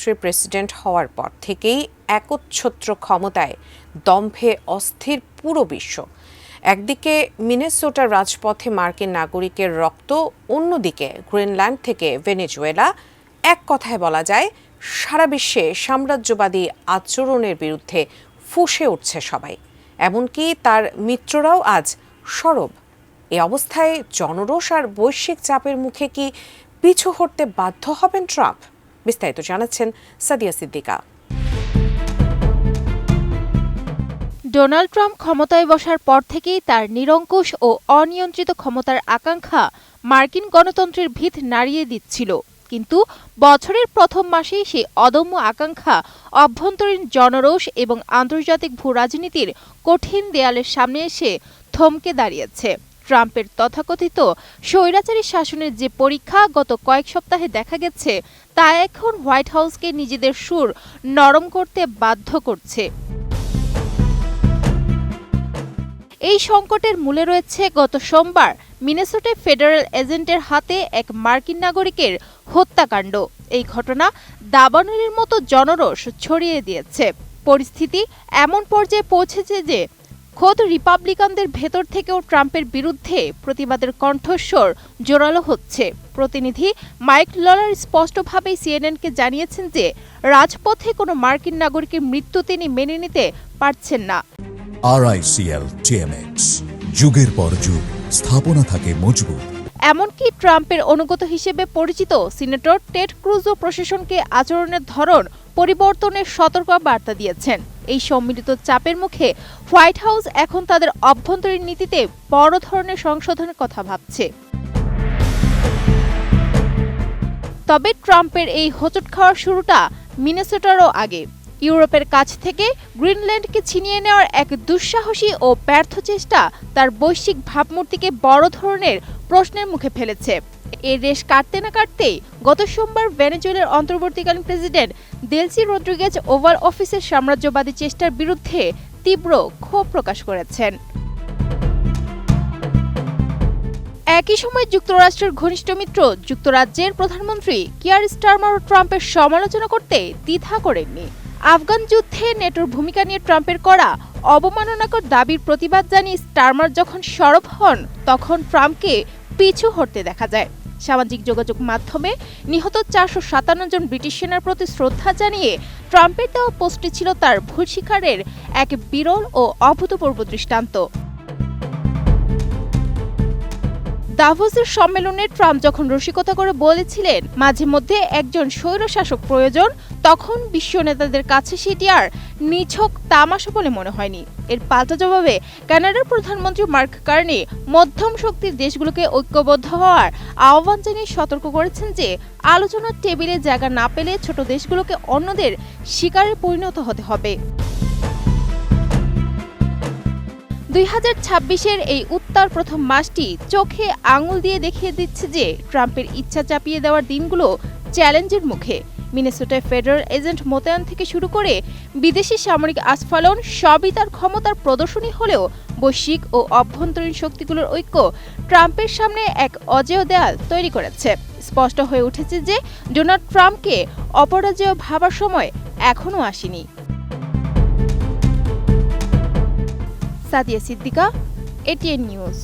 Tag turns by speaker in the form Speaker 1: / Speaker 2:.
Speaker 1: যুক্তরাষ্ট্রের প্রেসিডেন্ট হওয়ার পর থেকেই একচ্ছত্র ক্ষমতায় দম্ভে অস্থির পুরো বিশ্ব। একদিকে মিনেসোটার রাজপথে মার্কিন নাগরিকের রক্ত, অন্যদিকে গ্রিনল্যান্ড থেকে ভেনেজুয়েলা। এক কথায় বলা যায়, সারা বিশ্বে সাম্রাজ্যবাদী আচরণের বিরুদ্ধে ফুঁসে উঠছে সবাই, এমনকি তার মিত্ররাও আজ সরব। এ অবস্থায় জনরোষ আর বৈশ্বিক চাপের মুখে কি পিছু হটতে বাধ্য হবেন ট্রাম্প? বিস্তারিত জানাচ্ছেন সাদিয়া সিদ্দিকা।
Speaker 2: ডোনাল্ড ট্রাম্প ক্ষমতায় বসার পর থেকেই তার নিরঙ্কুশ ও অনিয়ন্ত্রিত ক্ষমতার আকাঙ্ক্ষা মার্কিন গণতন্ত্রের ভিত নাড়িয়ে দিচ্ছিল। কিন্তু বছরের প্রথম মাসেই সেই অদম্য আকাঙ্ক্ষা অভ্যন্তরীণ জনরোষ এবং আন্তর্জাতিক ভূরাজনীতির কঠিন দেয়ালের সামনে এসে থমকে দাঁড়িয়েছে। ট্রাম্পের তথাকথিত স্বৈরাচারী শাসনের যে পরীক্ষা গত কয়েক সপ্তাহে দেখা গেছে, তা এখন হোয়াইট হাউসকে নিজেদের সুর নরম করতে বাধ্য করছে। এই সংকটের মূলে রয়েছে গত সোমবার মিনেসোটায় ফেডারেল এজেন্টের হাতে এক মার্কিন নাগরিকের হত্যাকাণ্ড। এই ঘটনা দাবানলের মতো জনরোষ ছড়িয়ে দিয়েছে। পরিস্থিতি এমন পর্যায়ে পৌঁছেছে যে খোদ রিপাবলিকানদের ভেতর থেকেও ট্রাম্পের বিরুদ্ধে প্রতিবাদের কণ্ঠস্বর জোরালো হচ্ছে। প্রতিনিধি মাইক ললার স্পষ্টভাবেই সিএনএনকে জানিয়েছেন যে রাজপথে কোনো মার্কিন নাগরিকের মৃত্যু তিনি মেনে নিতে পারছেন না।
Speaker 3: RICL TMX, যুগের পর যুগ স্থাপনা থাকে মজবুত।
Speaker 2: এমনকি ট্রাম্পের অনুগত হিসেবে পরিচিত সিনেটর টেড ক্রুজও প্রশাসনকে আচরণের ধরন পরিবর্তনের সতর্ক বার্তা দিয়েছেন। এই সম্মিলিত চাপের মুখে হোয়াইট হাউস এখন তাদের অভ্যন্তরীণ নীতিতে বড় ধরনের সংশোধনের কথা ভাবছে। তবে ট্রাম্পের এই হোঁচট খাওয়ার শুরুটা মিনেসোটারও আগে। ইউরোপের কাছ থেকে গ্রিনল্যান্ডকে ছিনিয়ে নেওয়ার এক দুঃসাহসী ও ব্যর্থ চেষ্টা তার বৈশ্বিক ভাবমূর্তিকে বড় ধরনের প্রশ্নের মুখে ফেলেছে। এর রেশ কাটতে না কাটতেই গত সোমবার ভেনেজুয়েলার অন্তর্বর্তীকালীন প্রেসিডেন্ট দেলসি রদ্রিগেজ ওভাল অফিসের সাম্রাজ্যবাদী চেষ্টার বিরুদ্ধে তীব্র ক্ষোভ প্রকাশ করেছেন। একই সময় যুক্তরাষ্ট্রের ঘনিষ্ঠ মিত্র যুক্তরাজ্যের প্রধানমন্ত্রী কিয়ার স্টারমারও ট্রাম্পের সমালোচনা করতে দ্বিধা করেননি। আফগান যুদ্ধে নেটোর ভূমিকা নিয়ে ট্রাম্পের করা অবমাননাকর দাবির প্রতিবাদ জানিয়ে স্টারমার যখন সরব হন, তখন ট্রাম্পকে পিছু হটতে দেখা যায়। সামাজিক যোগাযোগ মাধ্যমে নিহত 457 জন ব্রিটিশ সেনার প্রতি শ্রদ্ধা জানিয়ে ট্রাম্পের দেওয়া পোস্টটি ছিল তার ভুল স্বীকারের এক বিরল ও অভূতপূর্ব দৃষ্টান্ত। দাভোসের সম্মেলনে ট্রাম্প যখন রসিকতা করে বলেছিলেন মাঝে মধ্যে একজন স্বৈরশাসক প্রয়োজন, তখন বিশ্ব নেতাদের কাছে সেটি আর নিছক তামাশা বলে মনে হয়নি। এর পাল্টা জবাবে কানাডার প্রধানমন্ত্রী মার্ক কার্নি মধ্যম শক্তির দেশগুলোকে ঐক্যবদ্ধ হওয়ার আহ্বান জানিয়ে সতর্ক করেছেন যে আলোচনার টেবিলে জায়গা না পেলে ছোট দেশগুলোকে অন্যদের শিকারে পরিণত হতে হবে। 2026-এর এই উত্তর প্রথম মাসটি চোখে আঙুল দিয়ে দেখিয়ে দিচ্ছে যে ট্রাম্পের ইচ্ছা চাপিয়ে দেওয়ার দিনগুলো চ্যালেঞ্জের মুখে। মিনেসোটায় ফেডারেল এজেন্ট মোতায়েন থেকে শুরু করে বিদেশি সামরিক আস্ফালন সবই তার ক্ষমতার প্রদর্শনী হলেও বৈশ্বিক ও অভ্যন্তরীণ শক্তিগুলোর ঐক্য ট্রাম্পের সামনে এক অজেয় দেয়াল তৈরি করেছে। স্পষ্ট হয়ে উঠেছে যে ডোনাল্ড ট্রাম্পকে অপরাজেয় ভাবার সময় এখনও আসেনি। Sadia Siddika, ATN news.